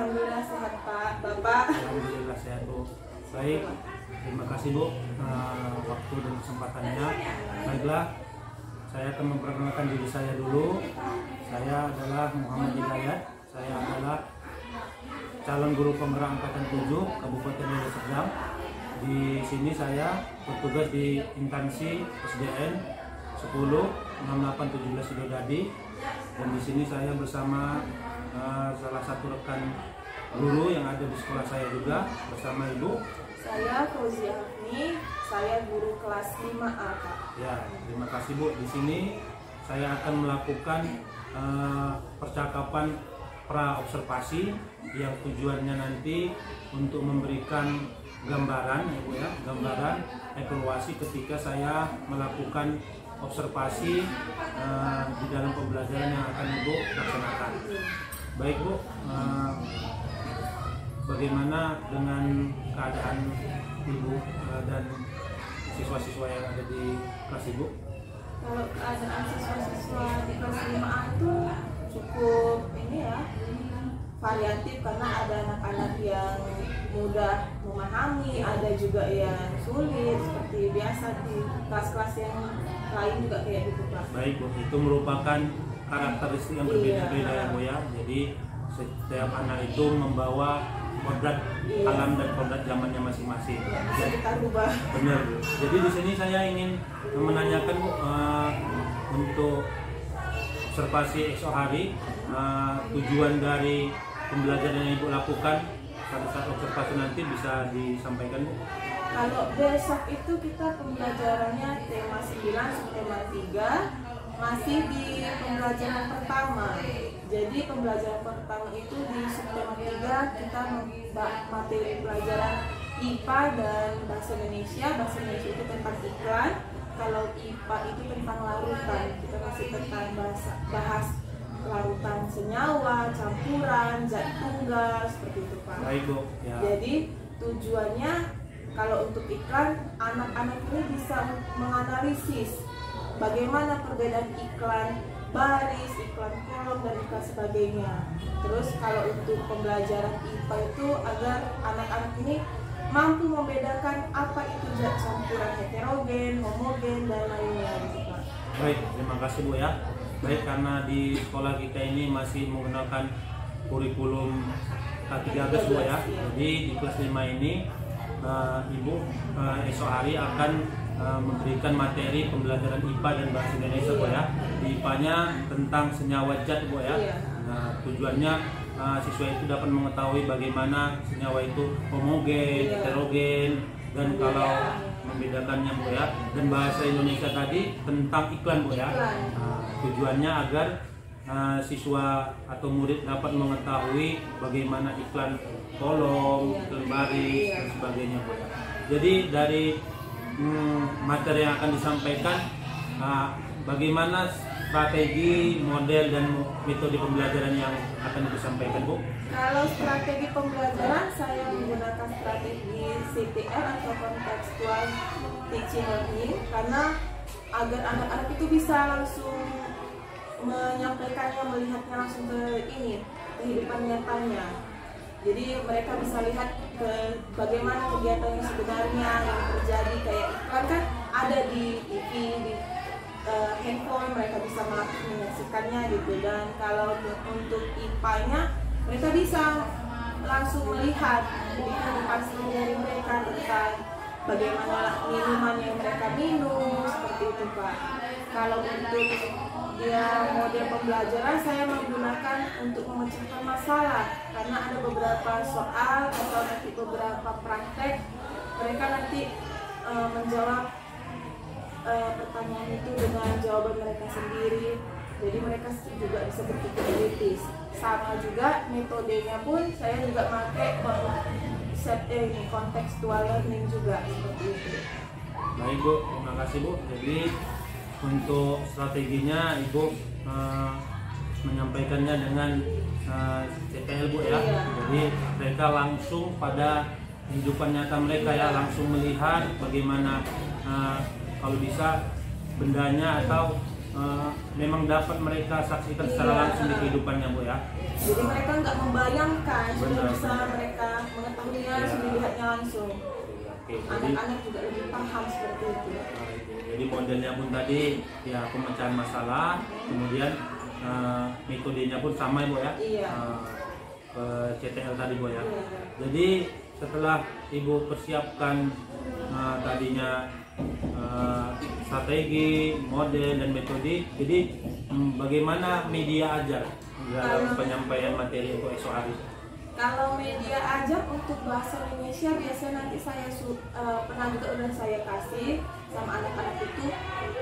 Alhamdulillah sehat Pak. Bapak? Alhamdulillah sehat Bu. Baik, terima kasih Bu waktu dan kesempatannya. Baiklah, saya akan memperkenalkan diri saya dulu. Saya adalah Muhammad Hidayat. Saya adalah calon guru pemerah angkatan 7 Kabupaten Deli Serdang. Di sini saya bertugas di instansi SDN 106817 Sidodadi. Dan di sini saya bersama salah satu rekan guru yang ada di sekolah saya juga, bersama Ibu. Saya Fauzia Hafni, saya guru kelas 5A Pak. Ya, terima kasih Bu. Di sini saya akan melakukan percakapan pra-observasi yang tujuannya nanti untuk memberikan gambaran ya Bu ya, gambaran evaluasi ketika saya melakukan observasi di dalam pembelajaran yang akan Ibu laksanakan. Baik Bu, bagaimana dengan keadaan Ibu dan siswa-siswa yang ada di kelas Ibu? Kalau keadaan siswa-siswa di kelas 5A itu cukup variatif karena ada anak-anak yang mudah memahami, ada juga yang sulit seperti biasa di kelas-kelas yang lain juga kayak gitu Pak. Baik Bu, itu merupakan karakteristik yang berbeda-beda ya Bu ya. Jadi setiap anak itu membawa kodrat alam dan kodrat zamannya masing-masing. Bisa kita rubah. Benar Bu. Jadi di sini saya ingin menanyakan Bu, untuk observasi esok hari, tujuan dari pembelajaran yang Ibu lakukan pada saat observasi nanti bisa disampaikan Bu? Kalau besok itu kita pembelajarannya tema 9, subtema 3, masih di pembelajaran pertama. Jadi pembelajaran pertama itu di subtema 3 kita materi pelajaran IPA dan Bahasa Indonesia. Bahasa Indonesia itu tentang iklan. Kalau IPA itu tentang larutan. Kita masih tentang bahas larutan senyawa, campuran, zat tunggal, seperti itu Pak. Baik Bu. Ya. Jadi tujuannya kalau untuk iklan, anak-anak ini bisa menganalisis bagaimana perbedaan iklan baris, iklan kolom, dan iklan sebagainya. Terus kalau untuk pembelajaran IPA itu agar anak-anak ini mampu membedakan apa itu zat campuran heterogen, homogen, dan lainnya gitu Pak. Baik, terima kasih Bu ya. Baik, karena di sekolah kita ini masih menggunakan kurikulum K13 Bu ya. Jadi di kelas 5 ini Ibu esok hari akan memberikan materi pembelajaran IPA dan Bahasa Indonesia Bu ya. Di IPA-nya tentang senyawa zat Bu ya. Nah, tujuannya siswa itu dapat mengetahui bagaimana senyawa itu homogen, heterogen, dan kalau membedakannya Bu ya. Dan Bahasa Indonesia tadi tentang iklan Bu ya. Tujuannya agar siswa atau murid dapat mengetahui bagaimana iklan kolom, iklan baris, dan sebagainya Bu. Jadi dari materi yang akan disampaikan, bagaimana strategi, model, dan metode pembelajaran yang akan disampaikan Bu? Kalau strategi pembelajaran, saya menggunakan strategi CTR atau Contextual Teaching Learning, karena agar anak-anak itu bisa langsung menyampaikannya, melihatnya langsung ke kehidupan nyatanya. Jadi mereka bisa lihat bagaimana kegiatan yang sebenarnya yang terjadi, kayak iklan kan ada di TV, di handphone, mereka bisa menyaksikannya gitu. Dan kalau untuk IPA-nya, mereka bisa langsung melihat kehidupan sehari-hari mereka tentang bagaimana minuman yang mereka minum, seperti itu Pak. Kalau untuk model pembelajaran, saya menggunakan untuk memecahkan masalah, karena ada beberapa soal atau nanti beberapa praktek, mereka nanti menjawab pertanyaan itu dengan jawaban mereka sendiri. Jadi mereka juga bisa berpikir kritis. Sama juga metodenya pun saya juga pakai contextual learning juga, seperti itu. Baik Bu, terima kasih Bu. Jadi untuk strateginya Ibu menyampaikannya dengan CTL Bu ya. Jadi mereka langsung pada kehidupan nyata mereka ya, langsung melihat bagaimana kalau bisa bendanya atau memang dapat mereka saksikan secara langsung di kehidupannya Bu ya. Jadi mereka nggak membayangkan, sudah Benar. bisa mereka mengetahuinya, Ya. sudah lihatnya langsung. Oke, jadi Anak-anak juga lebih paham seperti itu. jadi modelnya pun tadi ya pemecahan masalah, kemudian metodenya pun sama Ibu ya. Iya. CTL tadi Bu ya. Iya. Jadi setelah Ibu persiapkan tadinya strategi, model dan metode, jadi bagaimana media ajar dalam penyampaian materi untuk esok hari? Kalau media ajar untuk bahasa Indonesia biasanya nanti saya pernah juga udah saya kasih sama anak-anak itu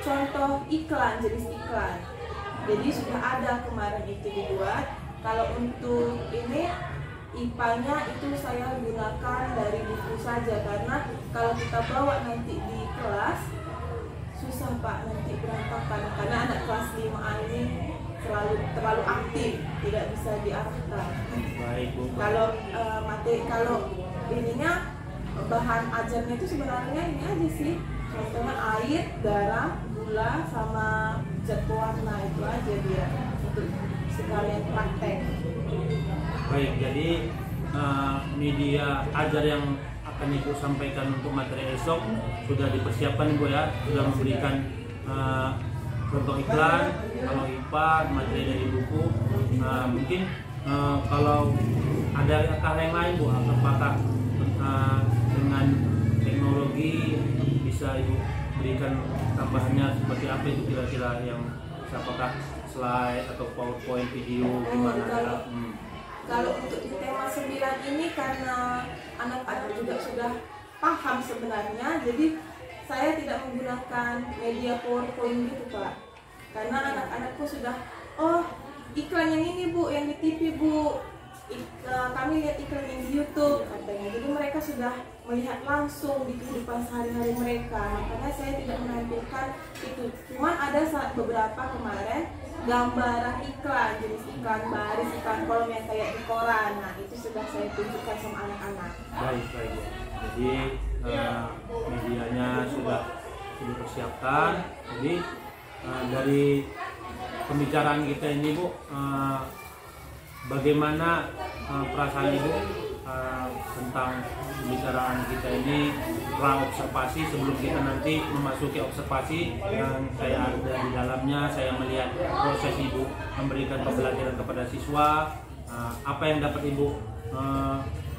contoh iklan, jenis iklan. Jadi sudah ada kemarin itu dibuat. Kalau untuk ini IPA-nya itu saya gunakan dari buku saja, karena kalau kita bawa nanti di kelas susah Pak, nanti berantakan karena anak kelas 5A ini terlalu aktif, tidak bisa diarahkan. Baik Bu. Kalau ininya bahan ajarnya itu sebenarnya ini aja sih, contohnya air, garam, gula, sama cat pewarna, itu aja dia untuk sekalian praktek. Baik, jadi media ajar yang akan Ibu sampaikan untuk materi esok sudah dipersiapkan Ibu ya, sudah memberikan contoh iklan, kalau IPA, materi dari buku. Mungkin kalau ada hal yang lain Bu, apakah dengan teknologi bisa Ibu berikan tambahannya seperti apa itu kira-kira, yang apakah slide atau PowerPoint video gimana ya? Kalau untuk di tema 9 ini karena anak-anak juga sudah paham sebenarnya, jadi saya tidak menggunakan media PowerPoint gitu Pak, karena anak-anakku sudah, oh iklan yang ini Bu, yang di TV Bu, kami lihat iklan yang di YouTube katanya. Jadi mereka sudah melihat langsung di kehidupan sehari-hari mereka, makanya saya tidak menampilkan itu. Cuman ada beberapa kemarin gambaran iklan, jenis iklan baris, iklan kolom yang kayak di koran. Nah itu sudah saya tunjukkan sama anak-anak. Baik, baik Bu. Jadi medianya sudah dipersiapkan. Jadi dari pembicaraan kita ini Bu, bagaimana perasaan Ibu tentang pembicaraan kita ini pra observasi, sebelum kita nanti memasuki observasi yang saya ada di dalamnya, saya melihat proses Ibu memberikan pembelajaran kepada siswa. Apa yang dapat Ibu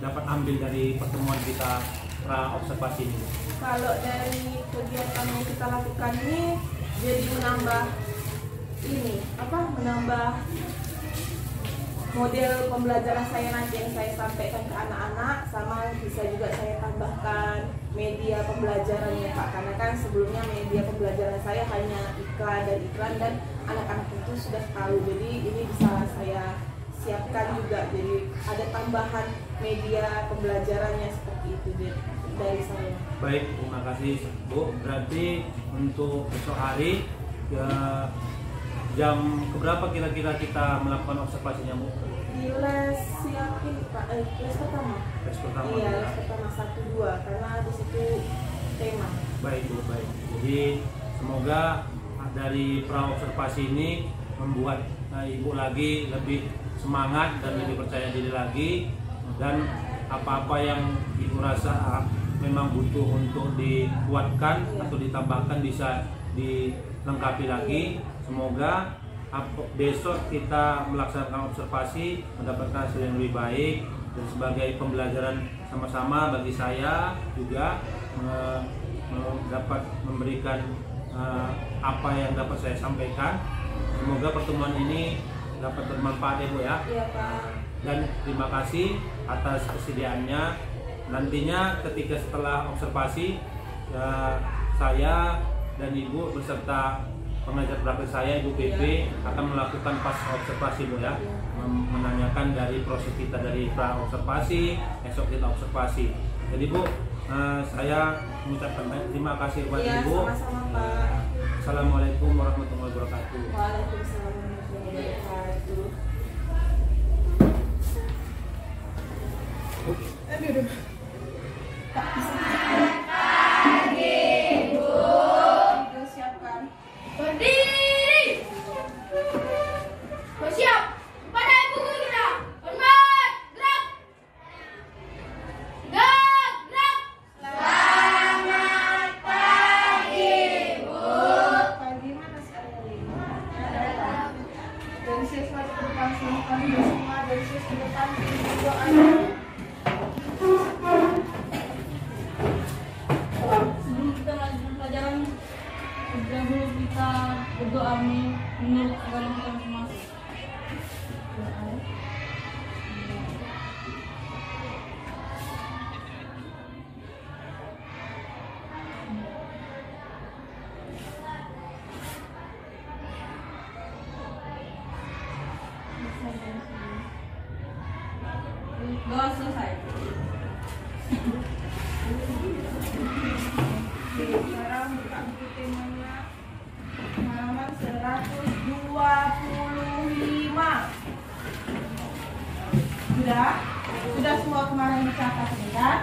dapat ambil dari pertemuan kita pra observasi ini? Kalau dari kegiatan yang kita lakukan ini jadi menambah model pembelajaran saya nanti yang saya sampaikan ke anak-anak, sama bisa juga saya tambahkan media pembelajarannya Pak, karena kan sebelumnya media pembelajaran saya hanya iklan dan anak-anak itu sudah tahu, jadi ini bisa saya siapkan juga, jadi ada tambahan media pembelajarannya seperti itu dari saya. Baik, terima kasih Bu. Berarti untuk besok hari jam keberapa kira-kira kita melakukan observasinya Bu? Di les siang ini Pak, les pertama. Les pertama. Iya, les pertama 1-2 karena di situ tema. Baik Bu, baik. Jadi semoga dari pra observasi ini membuat Ibu lagi lebih semangat dan lebih percaya diri lagi, dan apa-apa yang Ibu rasa memang butuh untuk dikuatkan atau ditambahkan bisa dilengkapi lagi. Semoga besok kita melaksanakan observasi mendapatkan hasil yang lebih baik, dan sebagai pembelajaran sama-sama bagi saya juga dapat memberikan apa yang dapat saya sampaikan. Semoga pertemuan ini dapat bermanfaat ya Bu ya. Iya Pak. Dan terima kasih atas kesediaannya. Nantinya ketika setelah observasi saya dan Ibu beserta pengajar praktek saya Ibu PP akan melakukan pas observasi Bu ya, menanyakan dari proses kita dari pra observasi, esok kita observasi. Jadi Bu, saya mengucapkan terima kasih kepada Ibu. Sama-sama Pak. Assalamualaikum warahmatullahi wabarakatuh. Waalaikumsalam warahmatullahi wabarakatuh. Aduh. Berdiri. Bersiap. Pada ibu guru kita. Sebelum kita melanjutkan pelajaran, dahulu kita berdoa menurut agama kita masing-masing. Doa selesai. Sekarang buka buku temanya halaman 125. Sudah semua kemarin dicatat kan?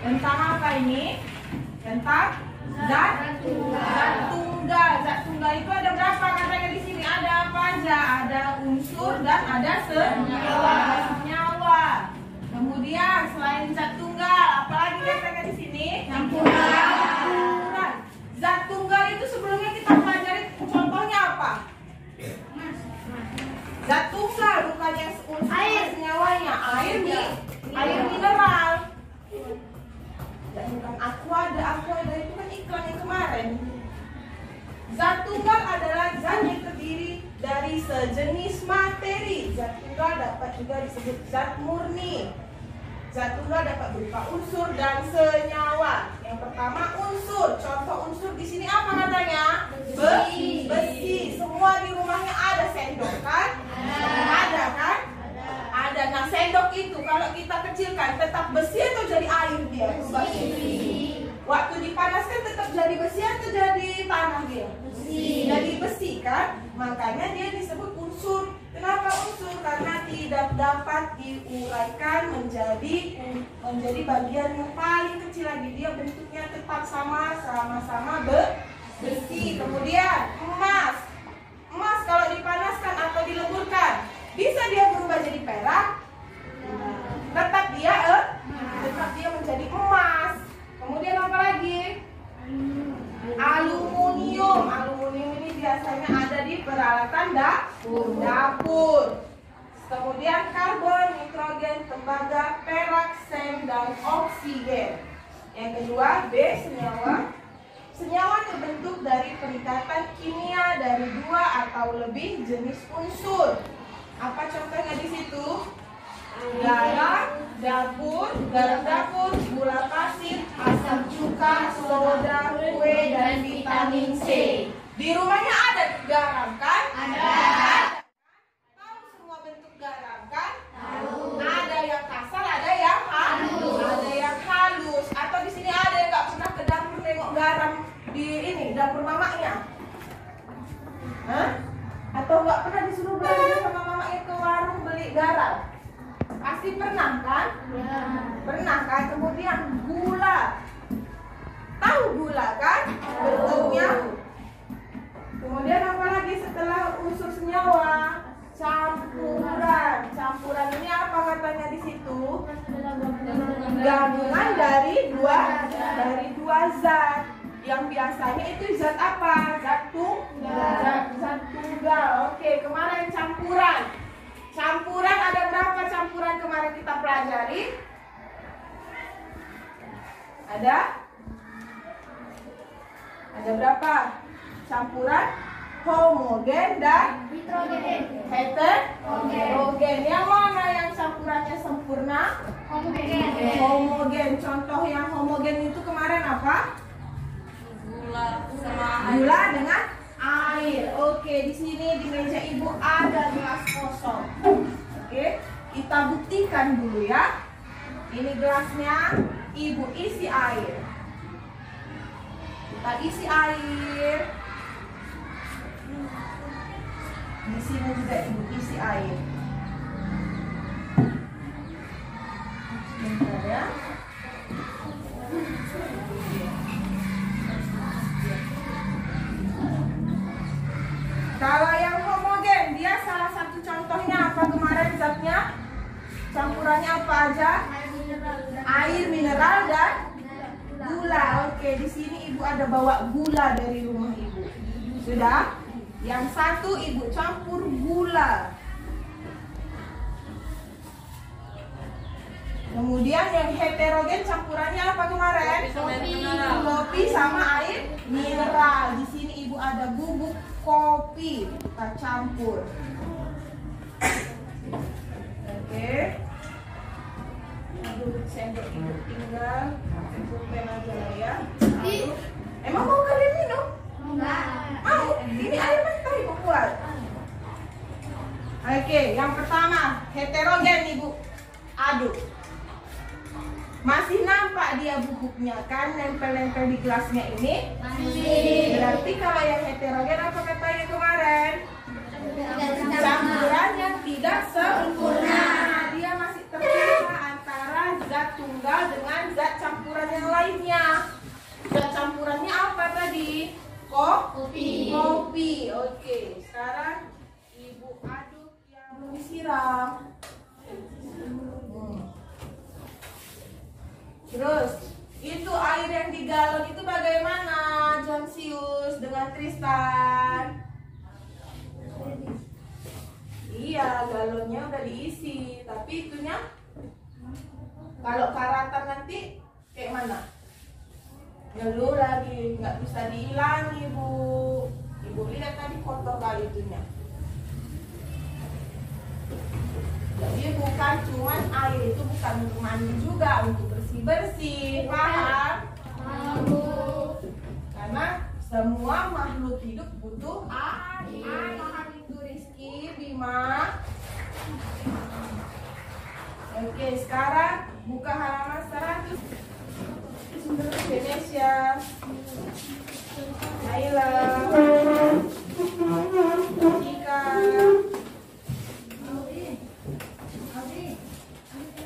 Tentang apa ini? Tentang zat tunggal. Zat tunggal itu ada berapa katanya di sini? Ada apa aja? Ada unsur dan ada senyawa. Kemudian selain zat tunggal, apalagi katanya di sini? Campuran. Zat tunggal itu sebelumnya kita pelajari contohnya apa? Zat tunggal bukan yang unsur senyawanya. Air mineral. Dan bukan aqua itu kan iklan yang kemarin. Zat tunggal adalah zat yang terdiri dari sejenis materi. Zat tunggal dapat juga disebut zat murni. Zat tunggal dapat berupa unsur dan senyawa. Yang pertama unsur. Contoh unsur di sini apa katanya? Besi. Semua di rumahnya ada sendok kan? Ada kan? Ada. Nah sendok itu kalau kita kecilkan tetap besi atau jadi air dia? Besi. Waktu dipanaskan tetap jadi besi atau jadi tanah dia? Besi. Jadi besi kan? Makanya dia disebut unsur. Kenapa unsur? Karena tidak dapat diuraikan menjadi bagian yang paling kecil lagi. Dia bentuknya tetap sama-sama besi. Kemudian emas. Emas kalau dipanaskan atau dilemburkan, bisa dia berubah jadi perak? Tetap dia menjadi emas. Kemudian apa lagi? Aluminium. Aluminium ini biasanya ada di peralatan dapur. Kemudian karbon, nitrogen, tembaga, perak, sen, dan oksigen. Yang kedua, B, senyawa. Senyawa terbentuk dari perikatan kimia dari 2 atau lebih jenis unsur. Apa contohnya di situ? Garam dapur, gula pasir, asam cuka, soda, kue, dan vitamin C. Di rumahnya ada garam kan? Ada. Tahu semua bentuk garam kan? Tahu. Ada yang kasar, ada yang halus. Ada yang halus. Atau di sini ada yang nggak pernah ke dapur nengok garam di ini dapur mamanya? Hah? Atau nggak pernah disuruh belanja sama mamanya ke warung beli garam? Pasti pernah kan? Ya. Pernah kan? Kemudian gula. Tahu gula kan? Bentuknya. Kemudian apa lagi setelah unsur senyawa? Campuran. Campuran ini apa katanya di situ? Gabungan dari dua zat. Yang biasanya itu zat apa? Zat tunggal. Oke, kemarin campuran. Campuran ada berapa campuran kemarin kita pelajari? Ada berapa? Campuran homogen dan heterogen. Yang mana yang campurannya sempurna? Homogen. Contoh yang homogen itu kemarin apa? Gula dengan air. Oke, di sini di meja ibu ada gelas kosong. Oke, kita buktikan dulu ya. Ini gelasnya, ibu isi air. Kita isi air. Di sini juga ibu isi air. Bentar ya. Kalau yang homogen, dia salah satu contohnya apa kemarin zatnya? Campurannya apa aja? Air mineral dan gula. Oke, di sini ibu ada bawa gula dari rumah ibu. Sudah? Yang satu ibu campur gula. Kemudian yang heterogen campurannya apa kemarin? Kopi sama air mineral. Di sini Ibu ada bubuk kopi, kita campur. Oke. Aduh, sendok Ibu tinggal. Pulpen aja lah ya. Aduh. Emang mau kalian minum? Enggak. Mau? Ini air mentah Ibu buat. Oke, yang pertama heterogen Ibu aduk. Masih nampak dia bubuknya kan nempel-nempel di gelasnya ini? Masih. Berarti kalau yang heterogen apa katanya kemarin? Campuran yang tidak sempurna. Dia masih terpisah antara zat tunggal dengan zat campuran yang lainnya. Zat campurannya apa tadi? Kopi. Kopi. Oke, sekarang Ibu aduk yang belum disiram. Terus, itu air yang di galon itu bagaimana, Jonsius dengan Tristan? Iya, galonnya udah diisi, tapi itunya kalau karatan nanti kayak mana? Ngeluh lagi, nggak bisa dihilangi Bu. Ibu lihat tadi kotor kali itunya. Jadi bukan cuman air itu bukan untuk mandi juga, untuk bersih-bersih, paham? Karena semua makhluk hidup butuh air. Paham itu Rizky, Bima? Oke, sekarang buka halaman 100. Indonesia. Naila. Ika.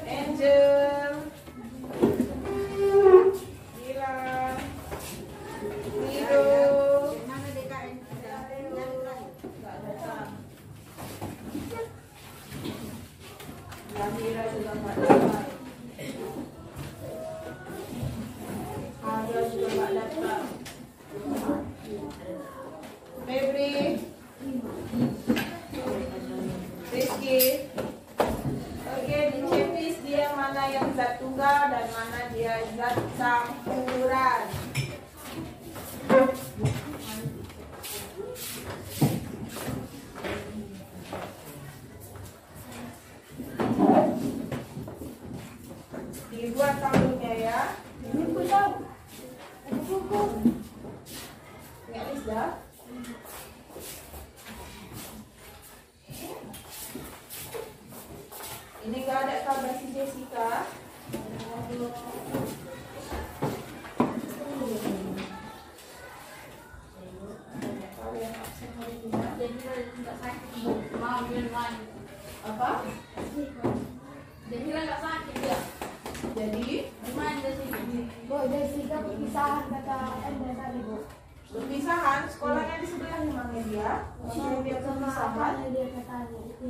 Angel, Gila, Niro, Lahira juga nggak datang, Ada juga nggak datang, Febri, Rizky. Oke, di checklist dia mana yang zat tunggal dan mana dia zat campuran. Dibuat tabelnya ya. Ini aku tahu. Buku. Nggak bisa. Ini nggak ada kabar si Jessica. Apa? Jadi nggak sakit ya. Jadi Gimana Jessica? Bu, Jessica perpisahan kata Anda tadi, Bu. perpisahan sekolahnya di sebelah memangnya dia. Maksudnya dia perpisahan. Dia katanya itu.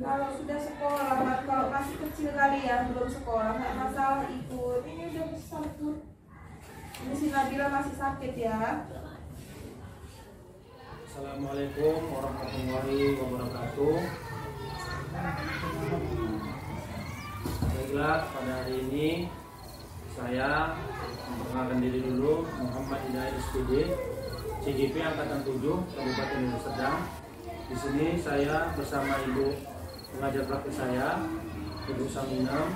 Kalau sudah sekolah, kalau masih kecil kali ya belum sekolah nggak masalah ikut. Ini udah besar tuh. Ini si Nabila masih sakit ya. Assalamualaikum warahmatullahi wabarakatuh. Baiklah, pada hari ini saya memperkenalkan diri dulu. Muhammad Hidayat SPD, CGP Angkatan 7 Kabupaten Deli Serdang. Di sini saya bersama Ibu pengajar praktik saya, Ibu Saminem,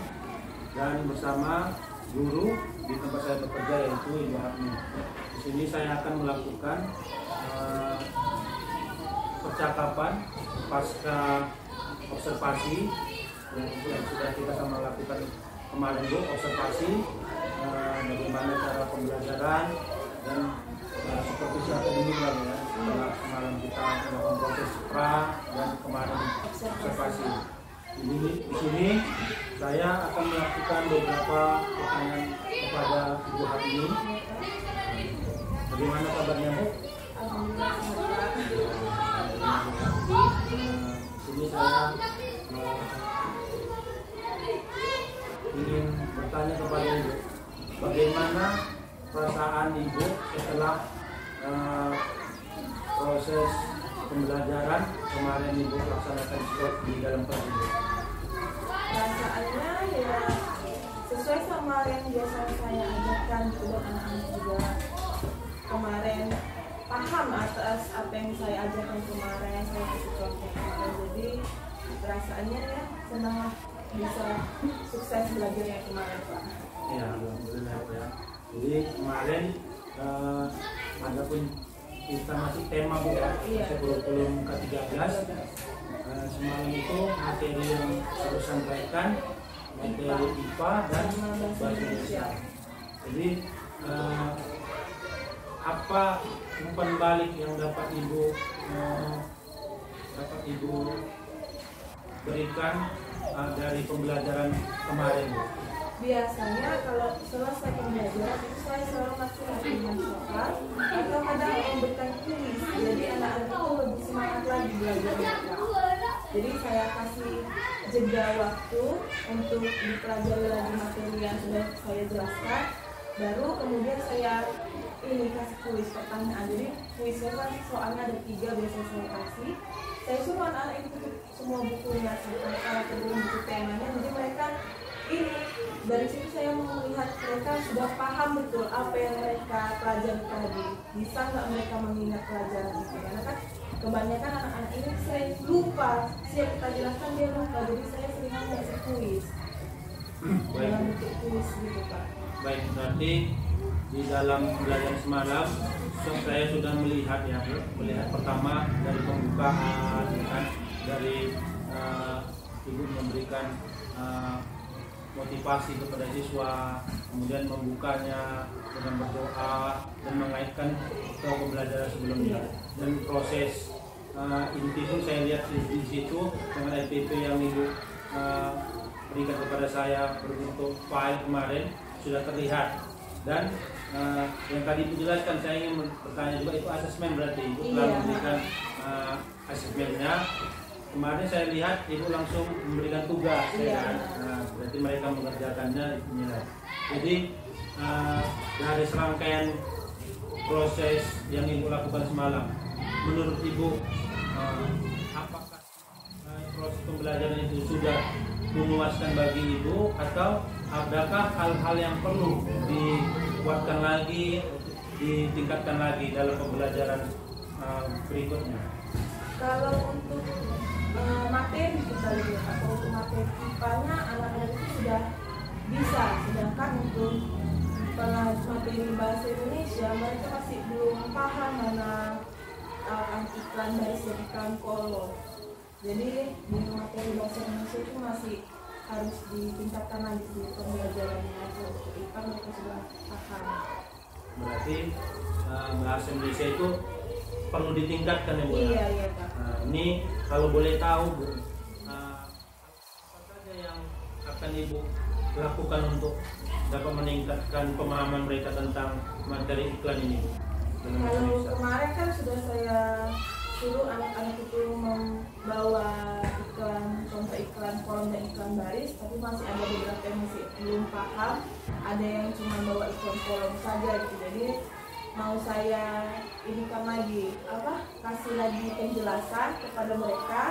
dan bersama guru di tempat saya bekerja yaitu Ibu Hatmi. Di sini saya akan melakukan percakapan pasca observasi yang sudah kita sama lakukan kemarin Bu, observasi bagaimana cara pembelajaran dan seperti siapa dulu lah ya, setelah kemarin kita melakukan proses pra dan kemarin observasi. Di sini saya akan melakukan beberapa pertanyaan kepada Ibu Hatmi. Bagaimana kabarnya Bu? Sini saya ingin bertanya kepada Ibu, bagaimana perasaan Ibu setelah proses pembelajaran kemarin Ibu laksanakan di dalam kelas Ibu? Perasaannya ya sesuai sama yang biasa saya ajarkan, dan anak-anak juga kemarin paham atas apa yang saya ajarkan kemarin, saya kasih contoh kemarin. Jadi perasaannya ya senang lah bisa sukses belajarnya kemarin Pak. Ya, alhamdulillah ya. Jadi kemarin ada pun kita masih tema Bu ya, Iya. kurikulum ke-13. Semalam itu materi yang harus sampaikan materi IPA dan bahasa Indonesia. Jadi apa umpan balik yang dapat Ibu berikan dari pembelajaran kemarin Bu? Biasanya kalau selesai pembelajaran itu saya selalu kasih latihan soal atau kadang memberikan kuis, jadi anak-anak itu lebih semangat lagi belajarnya Kak. Jadi saya kasih jeda waktu untuk dipelajari lagi materi yang sudah saya jelaskan, baru kemudian saya kasih kuis pertanyaan. Jadi kuisnya kan soalnya ada 3 biasanya saya kasih. Saya suruh anak-anak itu semua bukunya sampai cara kedua buku temanya, jadi mereka dari situ saya melihat mereka sudah paham betul apa yang mereka pelajari tadi. Bisa nggak mereka mengingat pelajaran itu? Karena kan kebanyakan anak-anak ini sering lupa, siap kita jelaskan dia lupa. Jadi saya sering ngasih kuis dalam bentuk kuis gitu Pak. Baik, berarti di dalam belajar semalam saya sudah melihat ya, melihat pertama dari pembukaan kan, dari Ibu memberikan motivasi kepada siswa, kemudian membukanya dengan berdoa dan mengaitkan ke pembelajaran sebelumnya, dan proses inti pun saya lihat di situ dengan LPP yang Ibu berikan kepada saya berbentuk file kemarin sudah terlihat. Dan yang tadi Ibu jelaskan, saya ingin bertanya juga, itu asesmen berarti Ibu telah memberikan asesmennya. Kemarin saya lihat Ibu langsung memberikan tugas, ya kan? Berarti mereka mengerjakannya nilai. Jadi dari serangkaian proses yang Ibu lakukan semalam, menurut Ibu apakah proses pembelajaran itu sudah memuaskan bagi Ibu, atau adakah hal-hal yang perlu dikuatkan lagi, ditingkatkan lagi dalam pembelajaran berikutnya? Kalau untuk materi kita lihat, atau untuk materi IPA-nya anak-anak itu sudah bisa, sedangkan untuk materi bahasa Indonesia mereka masih belum paham mana iklan baris dan iklan kolom. Jadi di materi bahasa Indonesia itu masih harus ditingkatkan lagi di pembelajarannya. Untuk IPA mereka sudah paham. Berarti bahasa Indonesia itu perlu ditingkatkan ya Bu? Iya Pak. Ini kalau boleh tahu Bu, apa saja yang akan Ibu lakukan untuk dapat meningkatkan pemahaman mereka tentang materi iklan ini Bu? Kalau kemarin kan sudah saya suruh anak-anak itu membawa iklan, contoh iklan kolom dan iklan baris, tapi masih ada beberapa yang masih belum paham, ada yang cuma bawa iklan kolom saja gitu. Jadi mau saya inikan lagi, kasih lagi penjelasan kepada mereka,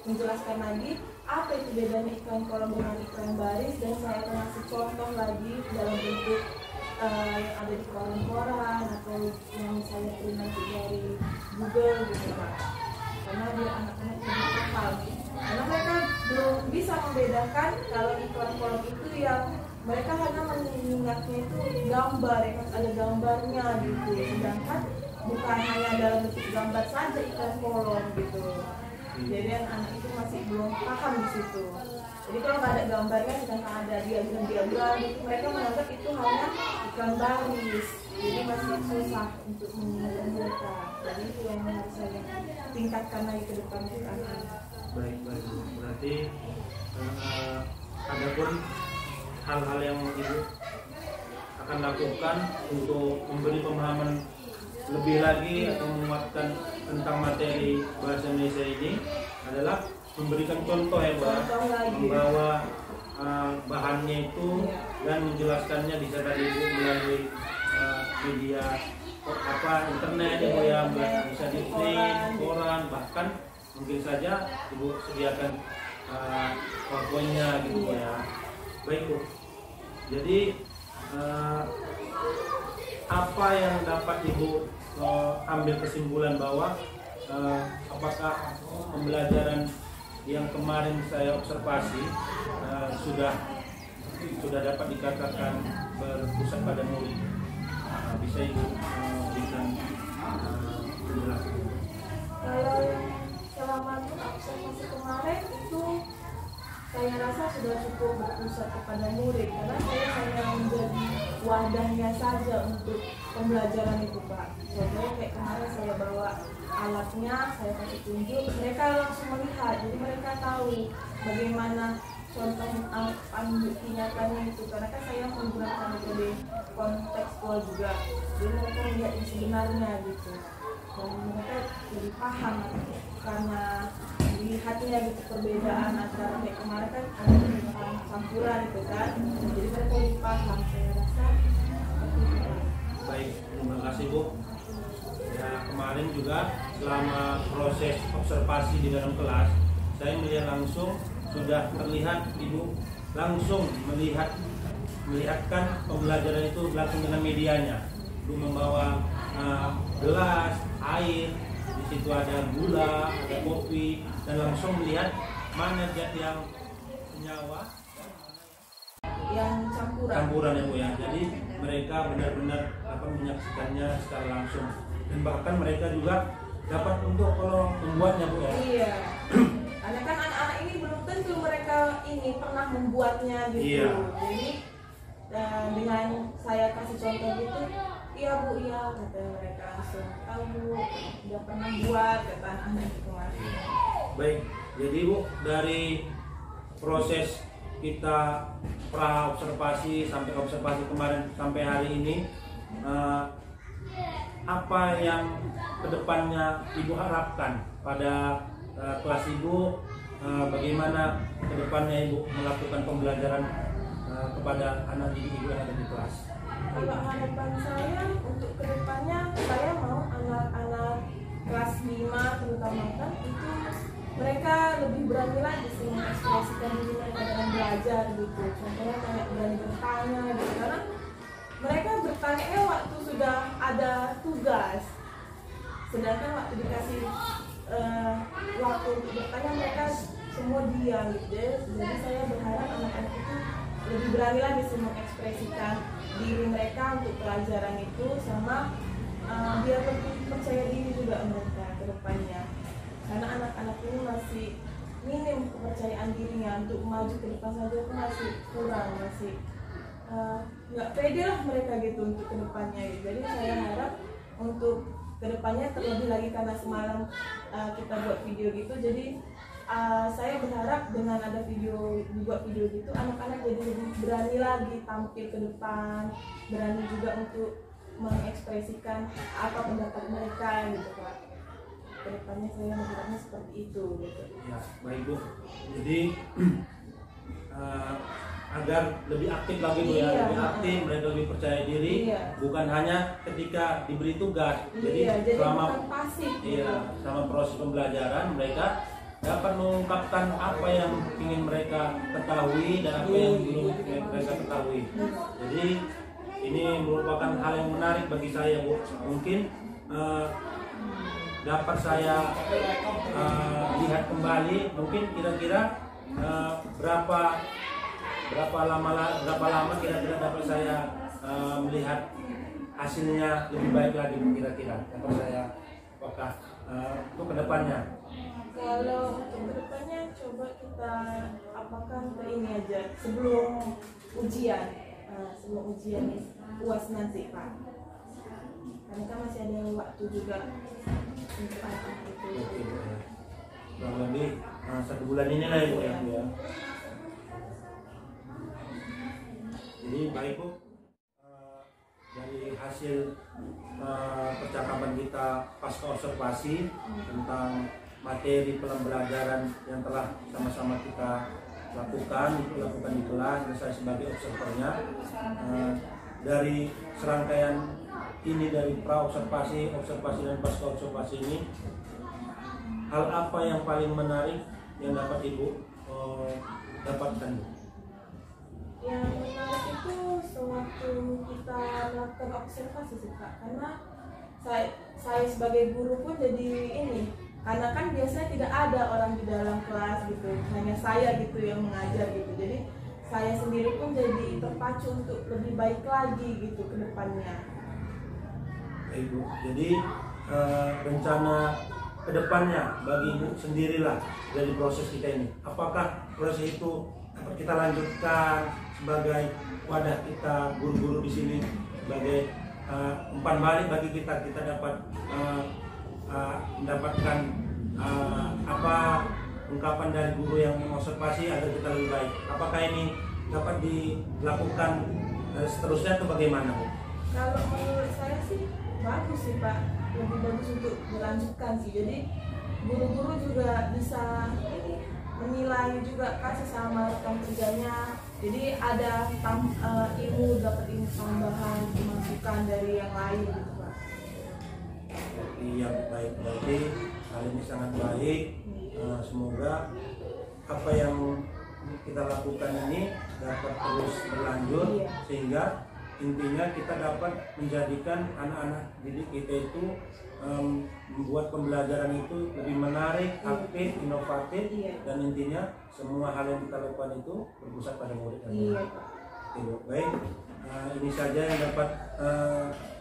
menjelaskan lagi apa itu bedanya iklan kolom dengan iklan baris, dan saya akan kasih contoh lagi dalam bentuk yang ada di koran-koran atau yang saya terima dari Google gitu Pak. Karena biar anak-anak lebih paham, karena mereka belum bisa membedakan kalau iklan kolom itu yang mereka hanya mengingatnya itu gambar, ya kan, ada gambarnya gitu, sedangkan bukan hanya dalam bentuk gambar saja iklan kolom gitu. Jadi anak itu masih belum paham di situ. Jadi kalau nggak ada gambarnya, sedangkan ada diagram gitu, mereka menganggap itu hanya iklan baris. Jadi masih susah untuk mengingatkan mereka. Jadi itu yang harus saya tingkatkan lagi ke depan untuk anak-anak. Baik. Berarti ada pun hal-hal yang Ibu akan lakukan untuk memberi pemahaman lebih lagi atau menguatkan tentang materi bahasa Indonesia ini adalah memberikan contoh ya Bu, membawa bahannya itu dan menjelaskannya bisa tadi Ibu melalui media internet ya Bu ya, bisa di print, koran, bahkan mungkin saja Ibu sediakan PowerPoint-nya gitu Bu ya. Baik Bu. Jadi apa yang dapat Ibu ambil kesimpulan bahwa apakah pembelajaran yang kemarin saya observasi sudah dapat dikatakan berpusat pada murid? Bisa Ibu berikan penjelasan? Kalau selama observasi kemarin itu saya rasa sudah cukup berpusat kepada murid, karena saya hanya menjadi wadahnya saja untuk pembelajaran itu Pak. Contohnya kayak kemarin saya bawa alatnya, saya kasih tunjuk, mereka langsung melihat, jadi mereka tahu bagaimana contoh bukti nyatanya itu, karena kan saya menggunakan metode kontekstual juga, jadi mereka melihat yang sebenarnya gitu, dan mereka jadi paham karena dilihatnya gitu perbedaan antara kayak kemarin kan ada campuran itu kan, jadi mereka lebih paham, saya rasa seperti itu. Baik, terima kasih Bu. Ya, kemarin juga selama proses observasi di dalam kelas, saya melihat langsung sudah terlihat Ibu langsung melihatkan pembelajaran itu langsung dengan medianya. Ibu membawa gelas, air, di situ ada gula, ada kopi, dan langsung melihat mana zat yang senyawa dan mana yang campuran ya Bu ya. Jadi mereka benar-benar menyaksikannya secara langsung, dan bahkan mereka juga dapat untuk kalau membuatnya Bu ya. Iya. Karena kan anak-anak ini belum tentu mereka ini pernah membuatnya gitu. Iya. Jadi dengan saya kasih contoh gitu, iya Bu, iya, kata mereka langsung, tahu Bu, udah pernah buat, kata anak itu kemarin. Baik, jadi Bu, dari proses kita pra observasi sampai observasi kemarin sampai hari ini, apa yang kedepannya Ibu harapkan pada kelas Ibu, bagaimana kedepannya Ibu melakukan pembelajaran kepada anak didik Ibu yang ada di kelas? Kalau harapan saya untuk kedepannya, saya mau anak-anak kelas 5 terutama kan itu mereka lebih berani lagi sih mengekspresikan diri mereka dalam belajar gitu. Contohnya kayak berani bertanya gitu, karena mereka bertanya waktu sudah ada tugas, sedangkan waktu dikasih waktu untuk bertanya mereka semua diam gitu. Jadi saya berharap anak-anak itu lebih berani lagi sih mengekspresikan diri mereka untuk pelajaran itu, sama biar lebih percaya diri juga mereka ke depannya, karena anak-anak ini masih minim kepercayaan dirinya untuk maju ke depan saja itu masih kurang, masih nggak pede lah mereka gitu untuk ke depannya gitu. Jadi saya harap untuk ke depannya terlebih lagi, karena semalam kita buat video gitu, jadi saya berharap dengan ada dibuat video gitu, anak-anak jadi lebih berani lagi tampil ke depan, berani juga untuk mengekspresikan apa pendapat mereka gitu Pak. Kedepannya saya berharapnya seperti itu gitu. Ya, baik Bu. Jadi agar lebih aktif lagi Bu ya, lebih aktif, mereka lebih percaya diri, bukan hanya ketika diberi tugas. Jadi selama pasif, selama proses pembelajaran mereka dapat mengungkapkan apa yang ingin mereka ketahui dan apa yang belum mereka ketahui. Jadi ini merupakan hal yang menarik bagi saya Bu. Mungkin dapat saya lihat kembali, mungkin kira-kira berapa lama kira-kira dapat saya melihat hasilnya lebih baik lagi kira-kira dapat saya, apakah untuk kedepannya? Kalau untuk kedepannya coba kita apakan ke ini aja sebelum ujian UAS nanti Pak, karena kan masih ada waktu juga untuk anak itu. Kurang lebih 1 bulan ini lah Ibu ya. Jadi baik Bu, dari hasil percakapan kita pasca observasi tentang materi pembelajaran yang telah sama-sama kita lakukan di kelas, dan saya sebagai observernya, dari serangkaian ini dari pra observasi, observasi dan pasca observasi ini, hal apa yang paling menarik yang dapat Ibu dapatkan? Yang menarik itu sewaktu kita melakukan observasi sih Kak, karena saya sebagai guru pun jadi ini, karena kan biasanya tidak ada orang di dalam kelas gitu, hanya saya gitu yang mengajar gitu, jadi saya sendiri pun jadi terpacu untuk lebih baik lagi gitu ke depannya. Ibu, jadi rencana kedepannya bagi Ibu sendirilah dari proses kita ini, apakah proses itu dapat kita lanjutkan sebagai wadah kita guru-guru di sini, sebagai umpan balik bagi kita dapat mendapatkan apa ungkapan dari guru yang mengobservasi agar kita lebih baik. Apakah ini dapat dilakukan seterusnya atau bagaimana, Bu? Kalau menurut saya sih bagus sih Pak, lebih bagus untuk dilanjutkan sih. Jadi guru-guru juga bisa menilai juga kan sesama rekan kerjanya. Jadi ada ilmu, dapat ilmu tambahan, masukan dari yang lain gitu Pak. Iya, baik, berarti hal ini sangat baik. Semoga apa yang kita lakukan ini dapat terus berlanjut, sehingga intinya kita dapat menjadikan anak-anak didik kita itu membuat pembelajaran itu lebih menarik, aktif, inovatif, dan intinya semua hal yang kita lakukan itu berpusat pada murid dan murid. Baik, ini saja yang dapat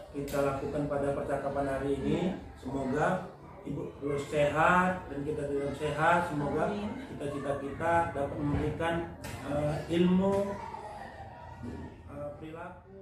kita lakukan pada percakapan hari ini. Semoga Ibu terus sehat dan kita tetap sehat. Semoga cita-cita kita dapat memberikan ilmu, perilaku.